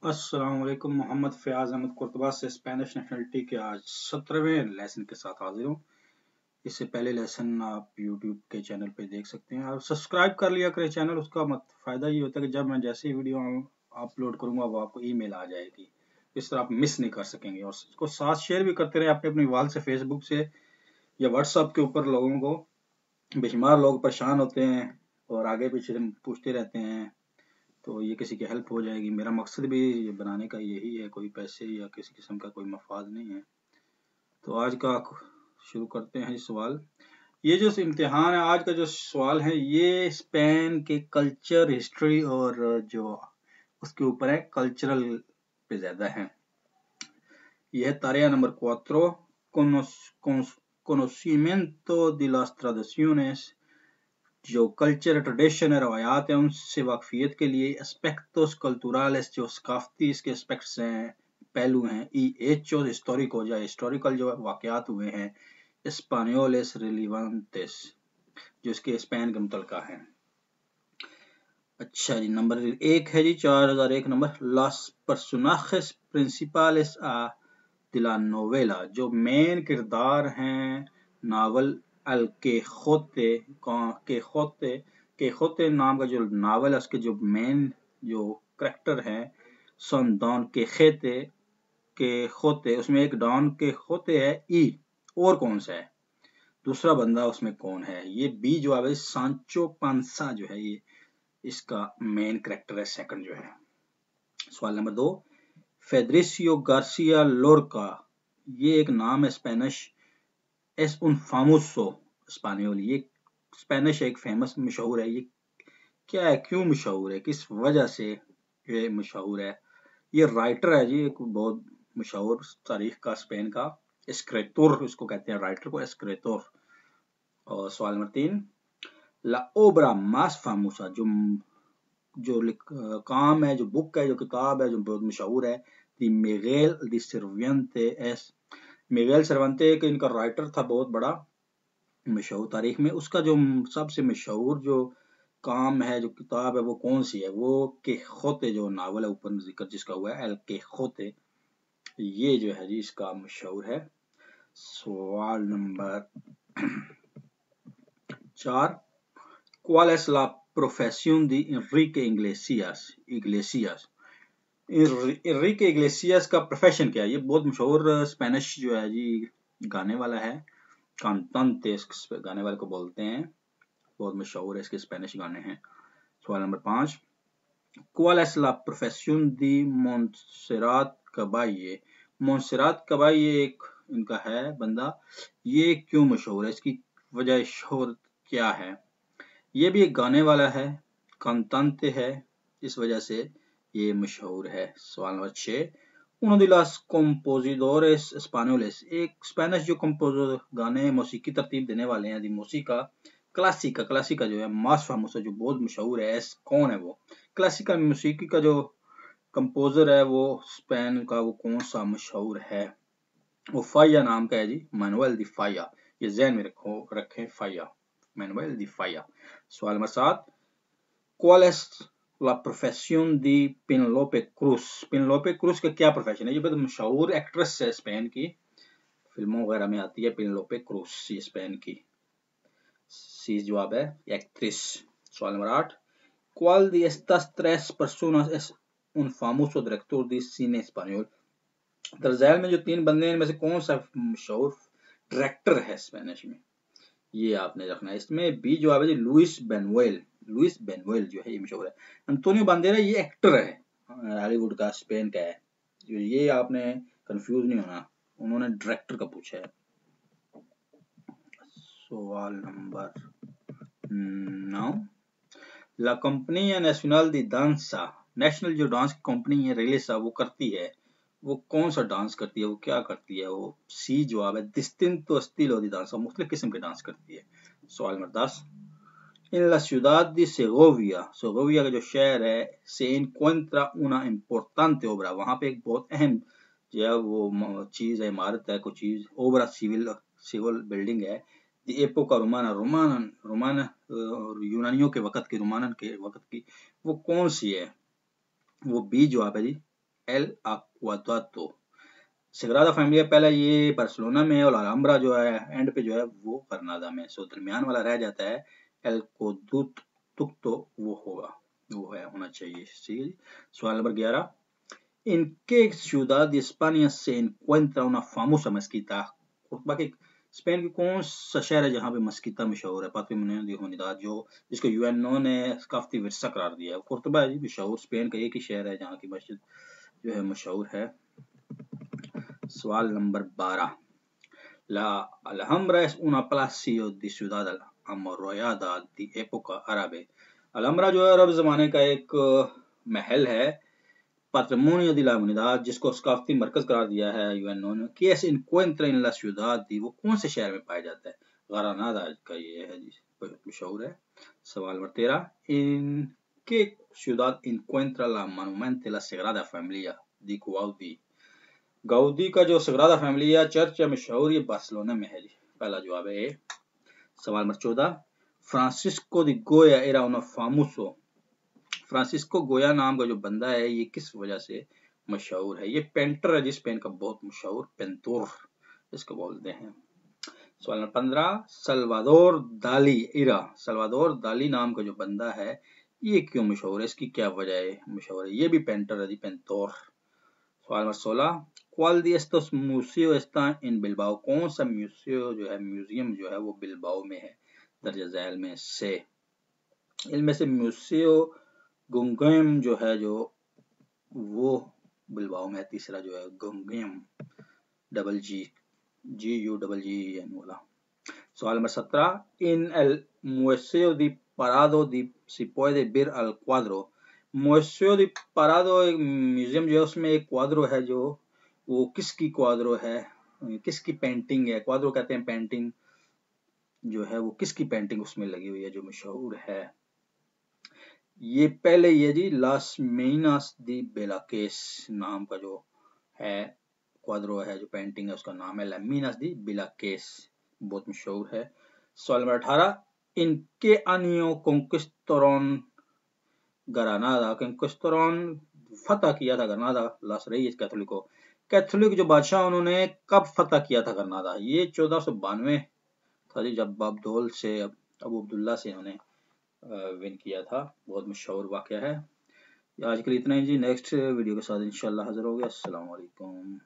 अस्सलाम वालेकुम। मोहम्मद फ़याज़ अहमद कुर्तबा से स्पेनिश नेशनलिटी के आज 17वें लेसन के साथ हाजिर हूँ। इससे पहले लेसन आप यूट्यूब के चैनल पे देख सकते हैं और सब्सक्राइब कर लिया करें चैनल। उसका फ़ायदा ये होता है कि जब मैं जैसे ही वीडियो अपलोड करूँगा वो आपको ईमेल आ जाएगी। इस तरह आप मिस नहीं कर सकेंगे और इसको साथ शेयर भी करते रहें अपने वाल से, फेसबुक से या व्हाट्सएप के ऊपर। लोगों को बेशुमार लोग परेशान होते हैं और आगे पीछे पूछते रहते हैं, तो ये किसी की हेल्प हो जाएगी। मेरा मकसद भी ये बनाने का यही है, कोई पैसे या किसी किस्म का कोई मफाद नहीं है। तो आज का शुरू करते हैं सवाल। ये जो इम्तिहान है, आज का जो सवाल है ये स्पेन के कल्चर, हिस्ट्री और जो उसके ऊपर है कल्चरल पे ज्यादा है। यह तारेया number 4, conocimiento de las tradiciones, जो कल्चर, ट्रेडिशन है, रवायात है, उनसे वाकफियत के लिए एस्पेक्टोस कल्चरल्स, जो सकाफती इसके एस्पेक्ट्स हैं, पहलू हैं, ई हेचोस हिस्टोरिको, या हिस्टोरिकल जो वाकयात हुए हैं, स्पेनियोलेस रिलेवेंटेस, जो इसके स्पेन के मुतलका है। अच्छा जी, नंबर 1 है जी 4001 नंबर, लास पर्सोनाjes प्रिंसिपales de la novela, जो मेन किरदार हैं नावल अल केहोते, केहोते नाम का जो नावल है उसके जो मेन जो करेक्टर हैं सन डॉन केहोते, उसमें एक डॉन केहोते है ई, और कौन सा है दूसरा बंदा उसमें कौन है? ये बी जो है सांचो पांसा जो है ये इसका मेन करेक्टर है, सेकंड जो है। सवाल नंबर 2, फेड्रिसियो गार्सिया लोरका, ये एक नाम है स्पेनिश, एस उन फामोसो स्पेनियोल, ये स्पेनिश एक फेमस मशहूर है। ये क्या है, क्यों मशहूर है, किस वजह से ये मशहूर है? ये राइटर है जी, एक बहुत मशहूर तारीख का स्पेन का, एस्क्रितोर इसको कहते हैं, राइटर को एस्क्रितोर। और सवाल नंबर 3, ला ओब्रा मास फामोसा, जो काम है, जो बुक है, जो किताब है, जो बहुत मशहूर है, दी मिगेल दी सर्वियंते एस, मिगेल सर्वंते के इनका राइटर था बहुत बड़ा मशहूर तारीख में। उसका जो सबसे मशहूर जो काम है, जो किताब है, वो कौन सी है? वो केहोते जो नावल है, ऊपर जिक्र जिसका हुआ है एल केहोते, ये जो है जी इसका मशहूर है। सवाल number 4, ¿Cuál es la profesión de Enrique Iglesias? Enrique Iglesias का प्रोफेशन क्या है? ये बहुत मशहूर स्पेनिश जो है जी गाने वाला है, कांतांते गाने वाले को बोलते हैं, बहुत मशहूर है, इसके स्पेनिश गाने हैं। सवाल number 5, ¿Cuál es la profesión de Montserrat Caballé? Montserrat Caballé एक इनका है बंदा, ये क्यों मशहूर है, इसकी वजह शोहरत क्या है? ये भी एक गाने वाला है, कांतांते है, इस वजह से ये मशहूर है। सवाल number 6, uno de los compositores españoles, एक स्पेनिश जो कंपोजर गाने मौसीकी तरतीब देने वाले हैं, मौसीका क्लासिका जो है मास फामोसा, जो बहुत मशहूर है, कौन है वो? क्लासिकल मौसीकी का जो कंपोजर है वो स्पेन का वो कौन सा मशहूर है? वो फाया नाम का है जी, मैनुएल दी फाया, ये ज़हन में रखें फाया, मैनुएल दी फाया। सवाल number 7, ¿Cuál es la profesión de Penélope Cruz? Penelope cruise का क्या प्रोफेशन है? ये बहुत मशहूर एक्ट्रेस है स्पेन की, फिल्मों वगैरह में आती है पेनेलोपे क्रूज, ये स्पेन की, सी जवाब है एक्ट्रेस। सवाल number 8, ¿Cuál de estas tres personas es un famoso director de cine español? दरअसल में जो तीन बंदे हैं इनमें से कौन सा मशहूर डायरेक्टर है स्पेनिश में? ये आपने रखना है। इसमें बी जवाब है लुइस बेनुएल जो है ये मशहूर है। अंतोनियो बांदेरा ये एक्टर है, हॉलीवुड का, स्पेन का है, ये आपने कंफ्यूज नहीं होना, उन्होंने डायरेक्टर का पूछा है। सवाल नंबर 9, ला कंपनी नेशनल दी डांसा, नेशनल जो डांस कंपनी है रेलेसा वो करती है, वो कौन सा डांस करती है, वो क्या करती है? वो सी जवाब है distinto estilo de danza, मुख्तलिफ किस्म के डांस करती है। सवाल number 10, en la ciudad de Segovia, Segovia का जो शहर है, se encuentra una importante obra, वहां पे एक बहुत अहम जो है वो चीज है, इमारत है, कोई चीज, ओबरा सिविल बिल्डिंग है, दी एपोका रोमान यूनानियों के वक्त की, रोमानन के वक्त की, वो कौन सी है? वो बी जवाब है जी एल अक्वादातो। सग्रादा फैमिलिया पहले ये बार्सिलोना में और अलहम्ब्रा जो है एंड पे जो है वो ग्रनादा में। सो दरमियान वाला रह जाता है एल कोदुतो, वो होगा, वो है होना चाहिए। ठीक है जी। सवाल number 11, ¿En qué ciudad de España se encuentra una famosa mezquita? Qurtuba के स्पेन के कौन सा शहर है जहाँ पे मस्किता मशहूर है, पात्रिमोनियल दी हुनिदाद, जो जिसको यूएनओ ने सकाफती विरसा करार दिया है? कुर्तबा है जी मशहूर, स्पेन का एक ही शहर है जहाँ की मस्जिद जो है मशहूर है। सवाल number 12, La Alhambra es una palacio de ciudad amurallada de época árabe। अलहम्ब्रा जो है अरब जमाने का एक महल है, पात्रिमोनियो दी ला हुनिदाद, जिसको सकाफती मरकज करार दिया है यूएनओ ने। que se encuentra en la ciudad de, वो कौन से शहर में पाया जाता है? ग्रानादा का ये है जी, मशहूर है। सवाल number 13, ¿En qué ciudad encuentra la monumento la Sagrada Familia de Gaudí? Gavdevi का जो सग्रादा फैमिलिया चर्च है मशहूर, ये बार्सिलोना में है जी, पहला जवाब है। सवाल नंबर 14, फ्रांसिस्को दी गोया एरा उना फामूसो। फ्रांसिस्को गोया नाम का जो बंदा है ये किस वजह से मशहूर है? ये पेंटर है जी, स्पेन का बहुत मशहूर पेंटोर इसको बोलते हैं। सवाल नंबर 15, सल्वादोर दाली एरा, सल्वादोर दाली नाम का जो बंदा है ये क्यों मशहूर है, इसकी क्या वजह है मशहूर है? ये भी पेंटर है जी, पेंटोर। सवाल number 16, ¿Cuál de estos museos está en Bilbao? कौन सा म्यूजियम जो है वो बिलबाओ में है? दर्ज झैल में से। इनमें से म्यूजियो गुंगेम जो है जो वो बिलबाओ में है। तीसरा जो है गुंगेम, डबल जी एन वाला। सवाल number 17, in L Museo de Parado de se puede ver al cuadro। Museo de Parado एक म्यूजियम जो है उसमें एक क्वाद्रो है, जो वो किसकी क्वाद्रो है, किसकी पेंटिंग है? क्वाद्रो कहते हैं पेंटिंग जो है वो किसकी पेंटिंग उसमें लगी हुई है जो मशहूर है? ये पहले ये जी लास मेइनास दी बेलाकेस नाम का जो है क्वाद्रो है, जो पेंटिंग है उसका नाम है लमीनास दी बेलाकेस, बहुत मशहूर है। सवाल नंबर 18, इनके अनियो कॉन्क्विस्टोरॉन ग्रानादा, कॉन्क्विस्टोरॉन फतह किया था ग्रानादा लास रेइस कैथोलिको। कैथोलिक जो बादशाह उन्होंने कब फतह किया था ग्रानादा? ये 1492 था जी, जब बाबदौल से अबू अब्दुल्ला से उन्होंने विन किया था। बहुत मशहूर वाकया है। आज के लिए इतना ही जी, नेक्स्ट वीडियो के साथ इंशाल्लाह हाजिर होंगे। अस्सलाम वालेकुम।